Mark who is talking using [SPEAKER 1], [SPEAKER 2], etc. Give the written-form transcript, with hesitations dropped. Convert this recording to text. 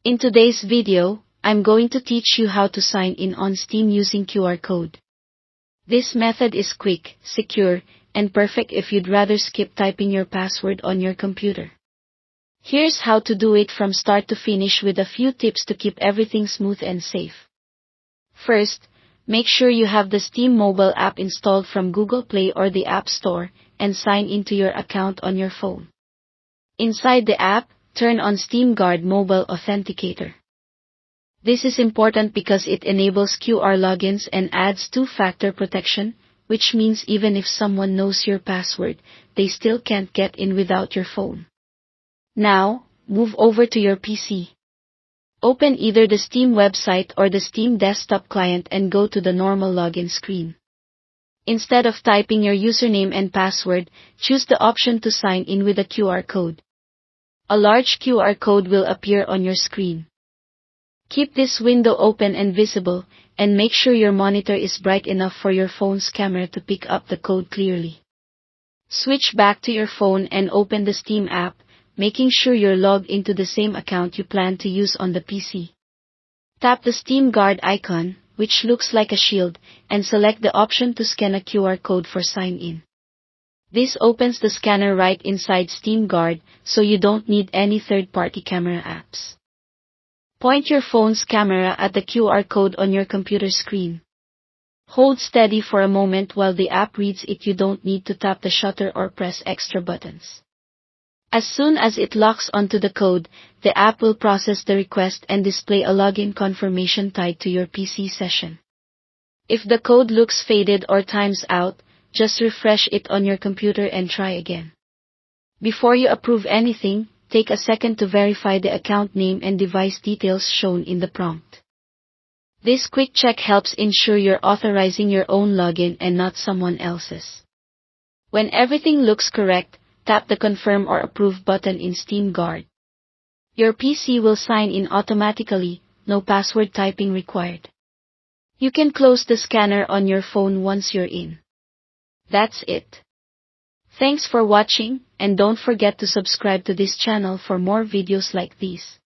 [SPEAKER 1] In today's video, I'm going to teach you how to sign in on Steam using QR code. This method is quick, secure, and perfect if you'd rather skip typing your password on your computer. Here's how to do it from start to finish with a few tips to keep everything smooth and safe. First, make sure you have the Steam mobile app installed from Google Play or the App Store, and sign into your account on your phone. Inside the app, turn on Steam Guard Mobile Authenticator. This is important because it enables QR logins and adds two-factor protection, which means even if someone knows your password, they still can't get in without your phone. Now, move over to your PC. Open either the Steam website or the Steam desktop client and go to the normal login screen. Instead of typing your username and password, choose the option to sign in with a QR code. A large QR code will appear on your screen. Keep this window open and visible, and make sure your monitor is bright enough for your phone's camera to pick up the code clearly. Switch back to your phone and open the Steam app, making sure you're logged into the same account you plan to use on the PC. Tap the Steam Guard icon, which looks like a shield, and select the option to scan a QR code for sign-in. This opens the scanner right inside Steam Guard, so you don't need any third-party camera apps. Point your phone's camera at the QR code on your computer screen. Hold steady for a moment while the app reads it. You don't need to tap the shutter or press extra buttons. As soon as it locks onto the code, the app will process the request and display a login confirmation tied to your PC session. If the code looks faded or times out, just refresh it on your computer and try again. Before you approve anything, take a second to verify the account name and device details shown in the prompt. This quick check helps ensure you're authorizing your own login and not someone else's. When everything looks correct, tap the Confirm or Approve button in Steam Guard. Your PC will sign in automatically, no password typing required. You can close the scanner on your phone once you're in. That's it. Thanks for watching, and don't forget to subscribe to this channel for more videos like these.